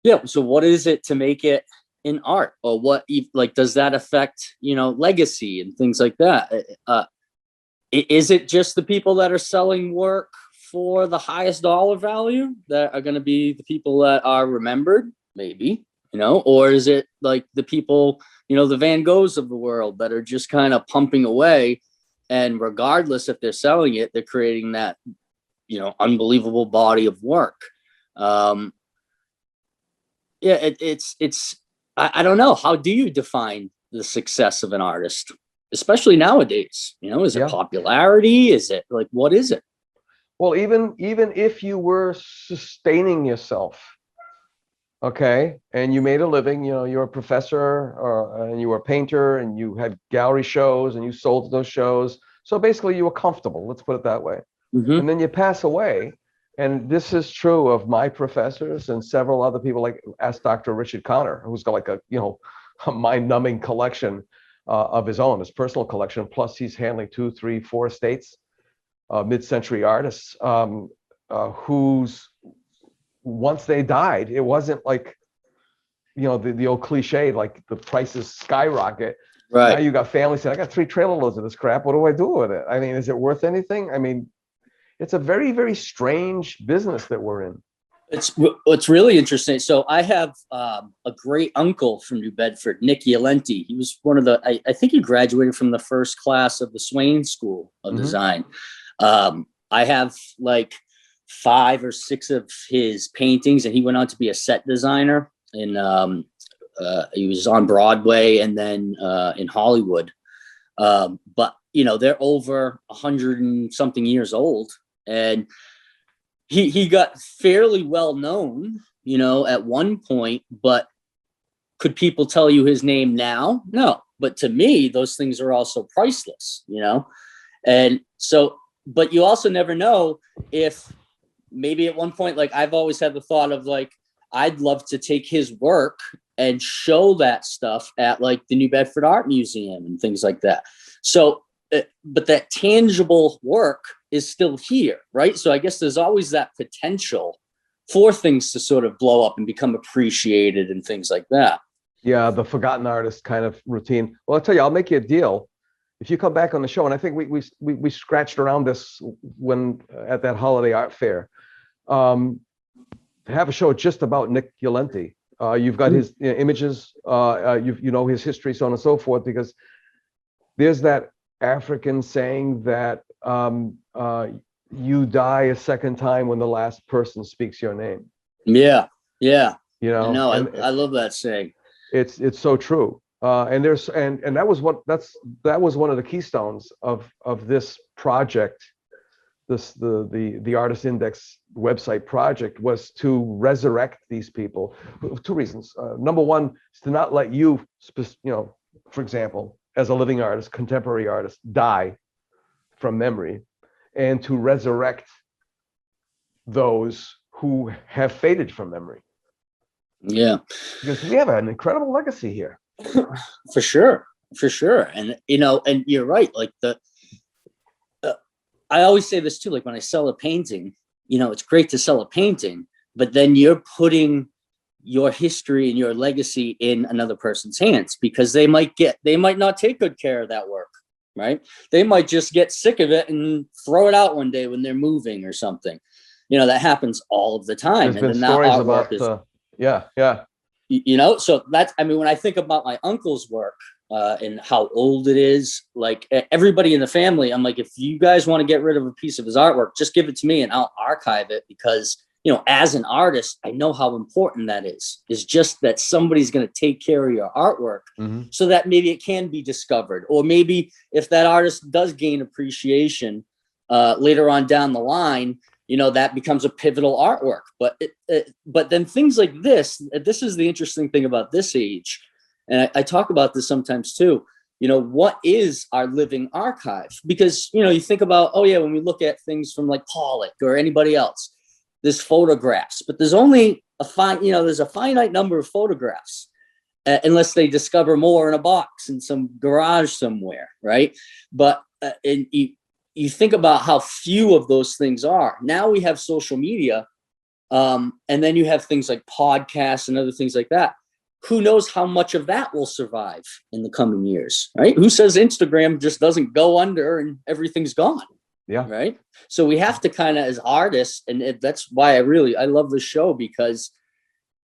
yeah, so what is it to make it in art, or what, like, does that affect, legacy and things like that? Is it just the people that are selling work for the highest dollar value that are going to be the people that are remembered? Maybe, or is it like the people, the Van Goghs of the world that are just kind of pumping away, and regardless if they're selling it, they're creating that, unbelievable body of work. Yeah, it's I don't know. How do you define the success of an artist, especially nowadays? Is it popularity? Is it like, what is it? Well, even if you were sustaining yourself, okay, and you made a living, you're a professor, and you were a painter, and you had gallery shows, and you sold those shows. So basically, you were comfortable. Let's put it that way. Mm-hmm. And then you pass away. And this is true of my professors and several other people, like ask Dr. Richard Connor, who's got like a mind-numbing collection of his own, his personal collection. Plus, he's handling 2, 3, 4 estates, mid-century artists, whose, once they died, it wasn't like, the old cliche, like the prices skyrocket. Right. Now you got families saying, "I got 3 trailer loads of this crap. What do I do with it?" I mean, is it worth anything? I mean, it's a very, very strange business that we're in. It's really interesting. So I have a great uncle from New Bedford, Nick Yolenti. He was one of the, I think he graduated from the first class of the Swain School of Design. I have like 5 or 6 of his paintings, and he went on to be a set designer. And he was on Broadway and then in Hollywood. But, they're over 100 and something years old. And he got fairly well known, at one point, but could people tell you his name now? No. But to me, those things are also priceless, And so, but you also never know if maybe at one point, like I've always had the thought of like, I'd love to take his work and show that stuff at like the New Bedford Art Museum and things like that. So, but that tangible work is still here, right? So I guess there's always that potential for things to sort of blow up and become appreciated and things like that. Yeah, the forgotten artist kind of routine. Well, I'll tell you, I'll make you a deal. if you come back on the show, and I think we scratched around this when at that holiday art fair, to have a show just about Nick Yolenti. You've got his images, you know his history, so on and so forth, because there's that African saying that you die a second time when the last person speaks your name. Yeah, yeah. You know, No, I love that saying. It's so true. And there's and that was one of the keystones of this project. The Artist Index website project was to resurrect these people. 2 reasons. Number one is to not let you know, for example, as a living artist, contemporary artist, die from memory, and to resurrect those who have faded from memory. Yeah, because we have an incredible legacy here. For sure. And you know, and you're right. Like I always say this too. Like when I sell a painting, you know, it's great to sell a painting, but then you're putting your history and your legacy in another person's hands, because they might not take good care of that work, right? They might just get sick of it and throw it out one day when they're moving or something. You know, that happens all of the time. There's been stories about yeah. You know, so that's, I mean, when I think about my uncle's work and how old it is, like everybody in the family, I'm like, if you guys want to get rid of a piece of his artwork, just give it to me and I'll archive it, because, you know, as an artist, I know how important that is. It's just that somebody's going to take care of your artwork so that maybe it can be discovered. Or maybe if that artist does gain appreciation later on down the line, you know, that becomes a pivotal artwork. But then things like this is the interesting thing about this age. And I talk about this sometimes too. You know, what is our living archive? Because, you know, you think about, oh yeah, when we look at things from like Pollock or anybody else, there's photographs, but there's only there's a finite number of photographs unless they discover more in a box in some garage somewhere, right? But you think about how few of those things are. Now we have social media, and then you have things like podcasts and other things like that. Who knows how much of that will survive in the coming years, right? Who says Instagram just doesn't go under and everything's gone? Yeah. Right. So we have to kind of, as artists, and that's why I love this show, because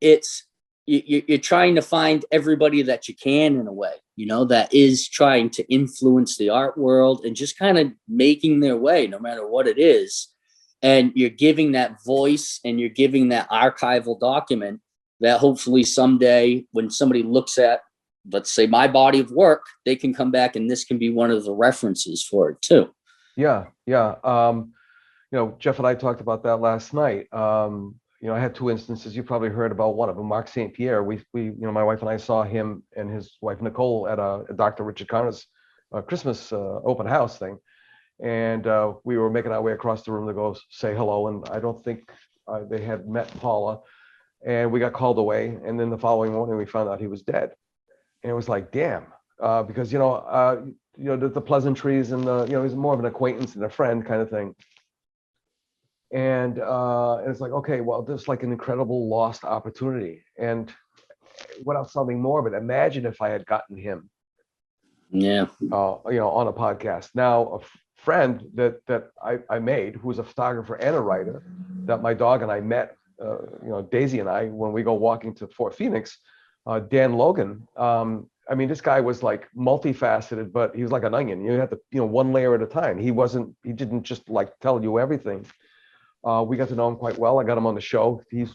it's, you're trying to find everybody that you can, in a way, you know, that is trying to influence the art world and just kind of making their way, no matter what it is. And you're giving that voice and you're giving that archival document that hopefully someday when somebody looks at, let's say, my body of work, they can come back and this can be one of the references for it too. Yeah. You know, Jeff and I talked about that last night. You know, I had 2 instances. You probably heard about one of them, Mark St. Pierre. We, you know, my wife and I saw him and his wife Nicole at a Dr. Richard Carter's Christmas open house thing, and we were making our way across the room to go say hello. And I don't think they had met Paula, and we got called away. And then the following morning, we found out he was dead. And it was like, damn, because you know, the pleasantries and the, you know, he's more of an acquaintance and a friend kind of thing. And it's like, okay, well, there's like an incredible lost opportunity. And without sounding morbid, imagine if I had gotten him, you know, on a podcast. Now, a friend that I made, who was a photographer and a writer, that my dog and I met, you know, Daisy and I, when we go walking to Fort Phoenix, Dan Logan. I mean, this guy was like multifaceted, but he was like an onion. You had to, you know, one layer at a time. He didn't just like tell you everything. We got to know him quite well. I got him on the show. He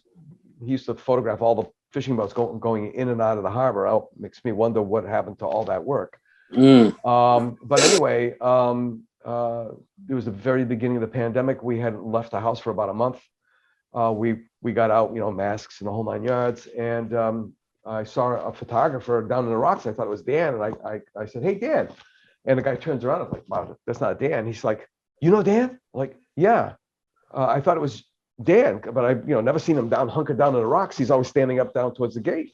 used to photograph all the fishing boats going in and out of the harbor. It makes me wonder what happened to all that work. But anyway, it was the very beginning of the pandemic. We hadn't left the house for about a month. We got out, you know, masks and the whole 9 yards. And I saw a photographer down in the rocks. I thought it was Dan. And I said, hey, Dan. And the guy turns around. I'm like, wow, that's not Dan. He's like, you know Dan? I'm like, yeah. I thought it was Dan, but I, you know, never seen him hunkered down in the rocks. He's always standing up down towards the gate.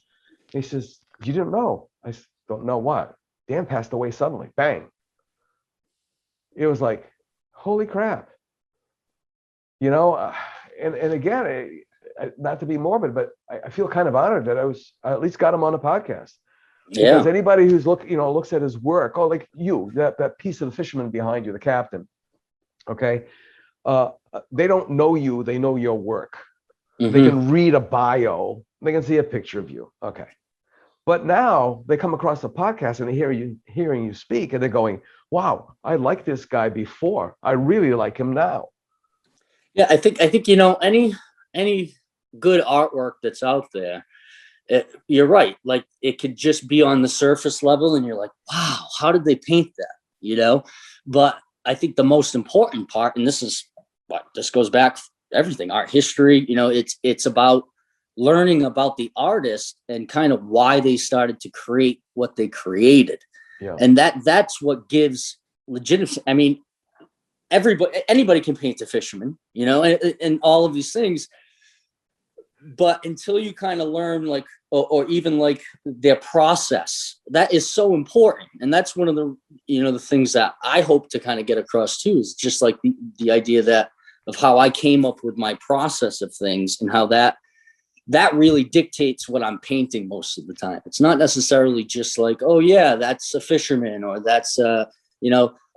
And he says, you didn't know? I don't know what. Dan passed away suddenly. Bang. It was like, holy crap. You know, and again, not to be morbid, but I feel kind of honored that I at least got him on a podcast. Because Yeah. anybody who's looks at his work, oh, like you, that piece of the fisherman behind you, the captain, okay, they don't know you, they know your work. They Mm-hmm. can read a bio, they can see a picture of you, okay. But now they come across the podcast and they hearing you speak, and they're going, wow, I like this guy before, I really like him now. Yeah, I think any good artwork that's out there, you're right. Like it could just be on the surface level, and you're like, wow, how did they paint that? But I think the most important part, and this goes back everything, art history. It's about learning about the artist and kind of why they started to create what they created, Yeah. and that's what gives legitimacy. I mean, anybody can paint a fisherman, and all of these things, but until you kind of learn, like, or even like their process, that is so important. And that's one of the things that I hope to kind of get across too, is just like the idea of how I came up with my process of things, and how that really dictates what I'm painting most of the time. It's not necessarily just like, oh yeah, that's a fisherman, or that's a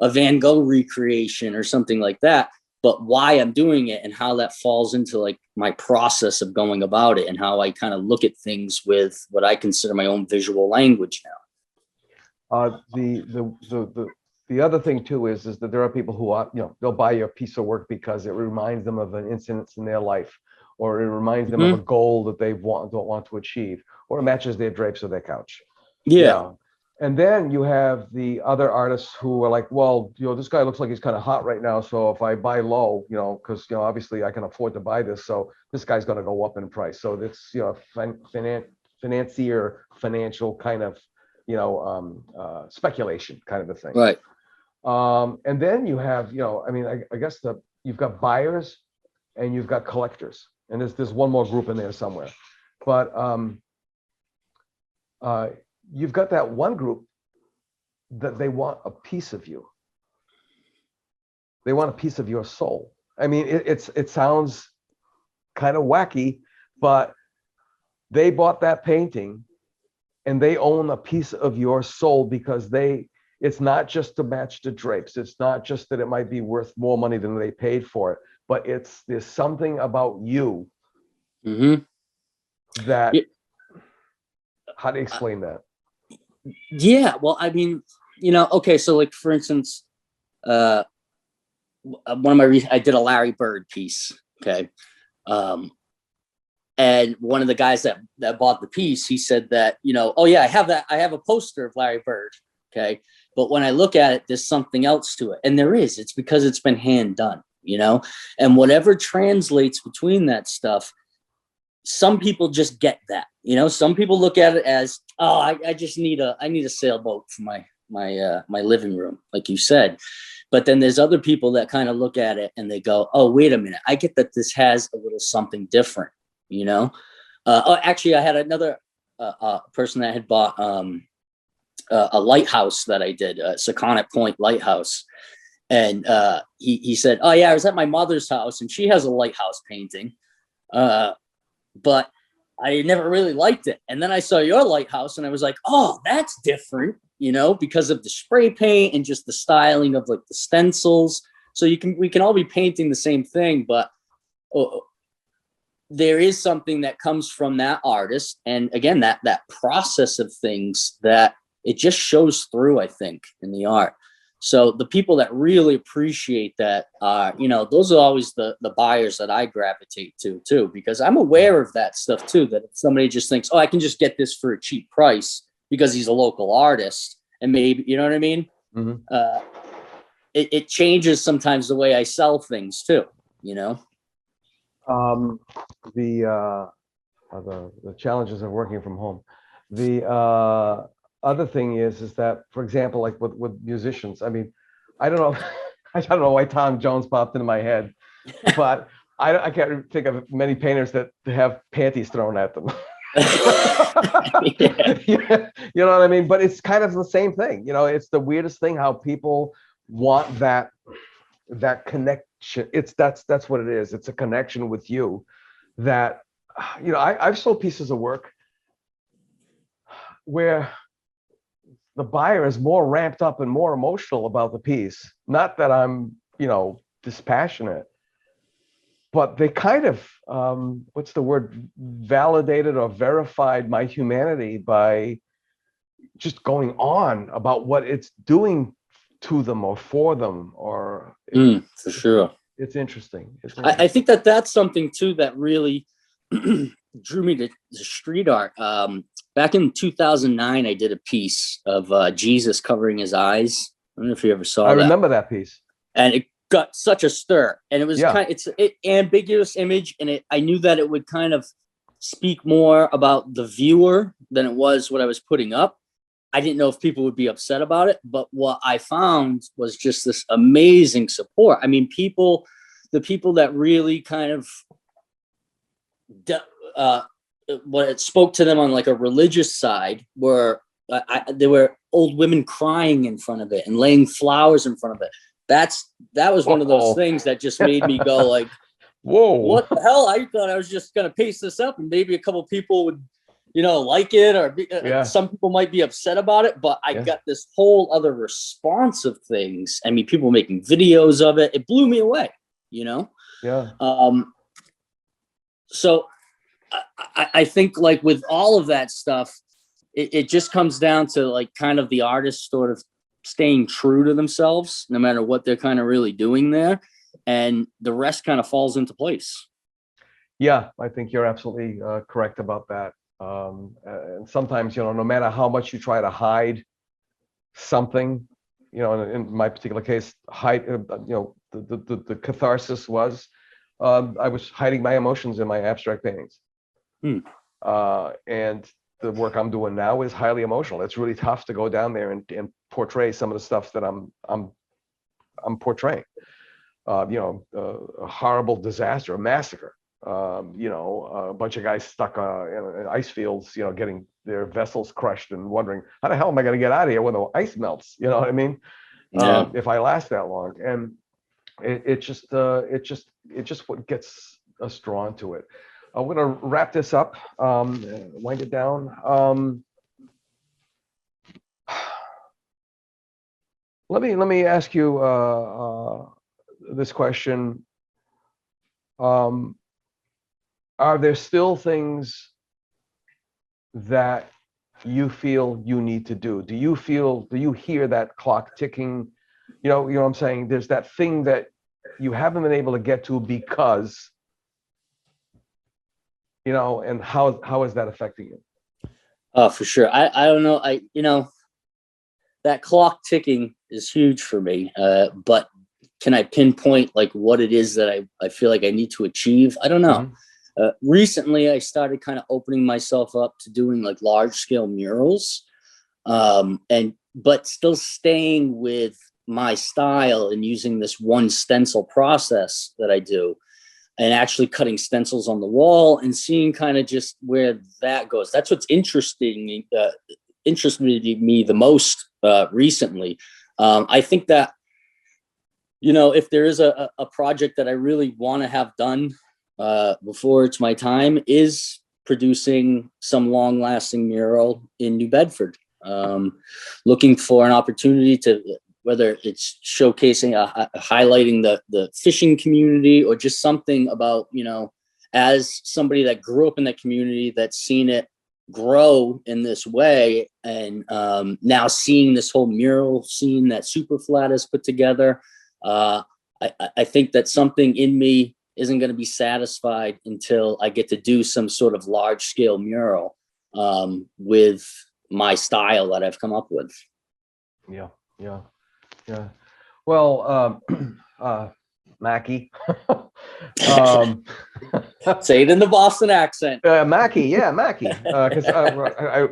Van Gogh recreation or something like that, but why I'm doing it and how that falls into like my process of going about it, and how I kind of look at things with what I consider my own visual language now. The other thing too is that there are people who are, they'll buy your piece of work because it reminds them of an incident in their life, or it reminds them of a goal that don't want to achieve, or it matches their drapes or their couch. Yeah. And then you have the other artists who are like, well, this guy looks like he's kind of hot right now, so if I buy low, because obviously I can afford to buy this, so this guy's going to go up in price. So it's financier, financial kind of speculation kind of a thing. Right. And then you have, I guess you've got buyers and you've got collectors, and there's one more group in there somewhere, but you've got that one group that they want a piece of you. They want a piece of your soul. I mean, it sounds kind of wacky, but they bought that painting and they own a piece of your soul, because it's not just to match the drapes. It's not just that it might be worth more money than they paid for it, but there's something about you that, how do you explain that? Yeah. Well, I mean, okay. So like, for instance, one of I did a Larry Bird piece. Okay. And one of the guys that bought the piece, he said that, oh yeah, I have a poster of Larry Bird. Okay. But when I look at it, there's something else to it. And it's because it's been hand done, and whatever translates between that stuff, some people just get that, some people look at it as, oh, I just need a sailboat for my living room, like you said. But then there's other people that kind of look at it and they go, oh, wait a minute, I get that this has a little something different, actually I had another person that had bought a lighthouse that I did, Secana Point Lighthouse. And he said, oh yeah, I was at my mother's house and she has a lighthouse painting. But I never really liked it. And then I saw your lighthouse and I was like, oh, that's different, because of the spray paint and just the styling of like the stencils. So we can all be painting the same thing, but there is something that comes from that artist. And again, that process of things, that it just shows through, I think, in the art. So the people that really appreciate that are, those are always the buyers that I gravitate to too, because I'm aware of that stuff too, that if somebody just thinks, oh, I can just get this for a cheap price because he's a local artist, and maybe, you know what I mean? It changes sometimes the way I sell things too, The challenges of working from home. The other thing is that, for example, like with musicians, I mean, I don't know, I don't know why Tom Jones popped into my head, but I can't think of many painters that have panties thrown at them. Yeah. You know what I mean? But it's kind of the same thing. It's the weirdest thing how people want that connection. That's what it is. It's a connection with you that, I've sold pieces of work where the buyer is more ramped up and more emotional about the piece. Not that I'm, dispassionate, but they kind of, what's the word, validated or verified my humanity by just going on about what it's doing to them or for them, or for sure. It's interesting. I think that's something too that really drew me to street art. Back in 2009, I did a piece of Jesus covering his eyes. I don't know if you ever saw that. I remember that piece. And it got such a stir. And it was Yeah. it's an ambiguous image. And I knew that it would kind of speak more about the viewer than it was what I was putting up. I didn't know if people would be upset about it, but what I found was just this amazing support. I mean, the people that really kind of, what it spoke to them on like a religious side were, there were old women crying in front of it and laying flowers in front of it. That was one of those things that just made me go like, whoa, what the hell? I thought I was just going to paste this up and maybe a couple people would, like it, or some people might be upset about it, but I got this whole other response of things. I mean, people making videos of it. It blew me away, Yeah. So I think like with all of that stuff, it just comes down to like kind of the artist sort of staying true to themselves, no matter what they're kind of really doing there. And the rest kind of falls into place. Yeah, I think you're absolutely correct about that. And sometimes, no matter how much you try to hide something, in my particular case, the catharsis was, I was hiding my emotions in my abstract paintings. And the work I'm doing now is highly emotional. It's really tough to go down there and portray some of the stuff that I'm portraying. A horrible disaster, a massacre. A bunch of guys stuck in ice fields, getting their vessels crushed and wondering how the hell am I going to get out of here when the ice melts? You know what I mean? Yeah. If I last that long, and it just what gets us drawn to it. I'm going to wrap this up, wind it down. Let me ask you this question. Are there still things that you feel you need to do? Do you hear that clock ticking? You know what I'm saying? There's that thing that you haven't been able to get to because, and how is that affecting you? Oh, for sure. I don't know. That clock ticking is huge for me. But can I pinpoint like what it is that I feel like I need to achieve? I don't know. Mm-hmm. Recently, I started kind of opening myself up to doing like large scale murals, but still staying with my style and using this one stencil process that I do, and actually cutting stencils on the wall and seeing kind of just where that goes. That's what's interested me the most recently. I think that, if there is a project that I really want to have done before it's my time, is producing some long-lasting mural in New Bedford. Looking for an opportunity to, whether it's showcasing, highlighting the fishing community, or just something about, as somebody that grew up in that community, that's seen it grow in this way, and now seeing this whole mural scene that Superflat has put together. I think that something in me isn't going to be satisfied until I get to do some sort of large scale mural with my style that I've come up with. Yeah. Well, Maki. Say it in the Boston accent. Maki, yeah, Maki. Because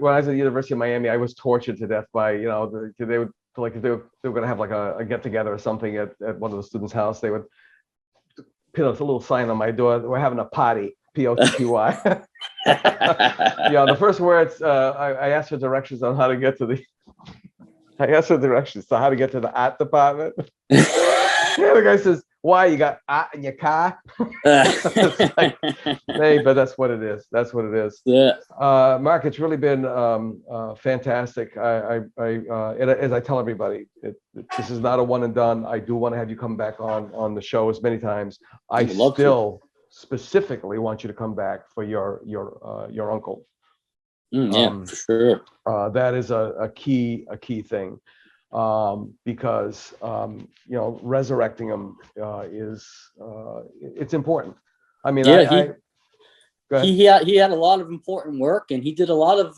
when I was at the University of Miami, I was tortured to death by, they would, like, if they were going to have like a get together or something at one of the students' house, they would put a little sign on my door. We're having a potty, Potty. The first words, I asked for directions on how to get to the. I asked for directions to how to get to the art department. The guy says, why you got in your car? It's like, hey, but that's what it is. That's what it is. Yeah. Mark, it's really been fantastic. As I tell everybody, this is not a one and done. I do want to have you come back on the show as many times. I still specifically want you to come back for your uncle. Yeah, for sure. That is a key thing, because resurrecting them is it's important. I mean, yeah, he had a lot of important work, and he did a lot of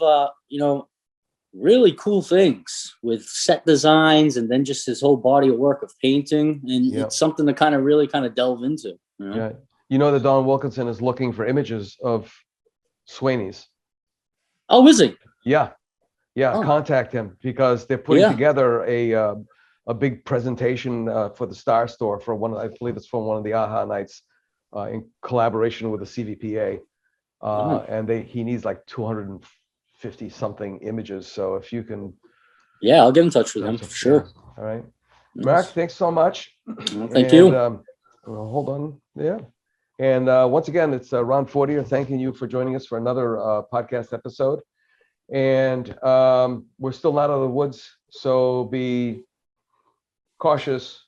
really cool things with set designs, and then just his whole body of work of painting, and it's something to kind of delve into. Yeah, that Don Wilkinson is looking for images of Sweeney's. Oh, is he? Yeah. Oh. Contact him, because they're putting together a big presentation for the Star Store for I believe it's for one of the AHA nights, in collaboration with the CVPA. And he needs like 250 something images. So if you can, I'll get in touch with him for sure. All right, Mark, thanks so much. Well, thank you. Hold on. Yeah. And once again, it's Ron Fortier thanking you for joining us for another podcast episode. And we're still not out of the woods, so be cautious,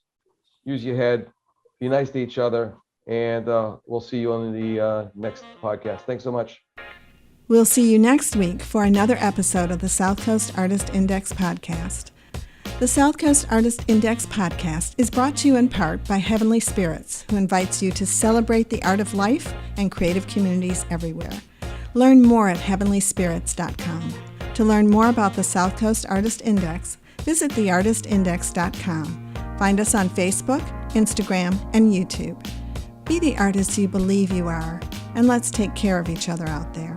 use your head, be nice to each other, and we'll see you on the next podcast. Thanks so much. We'll see you next week for another episode of the South Coast Artist Index podcast. The South Coast Artist Index podcast is brought to you in part by Heavenly Spirits, who invites you to celebrate the art of life and creative communities everywhere. Learn more at heavenlyspirits.com. To learn more about the South Coast Artist Index, visit theartistindex.com. Find us on Facebook, Instagram, and YouTube. Be the artist you believe you are, and let's take care of each other out there.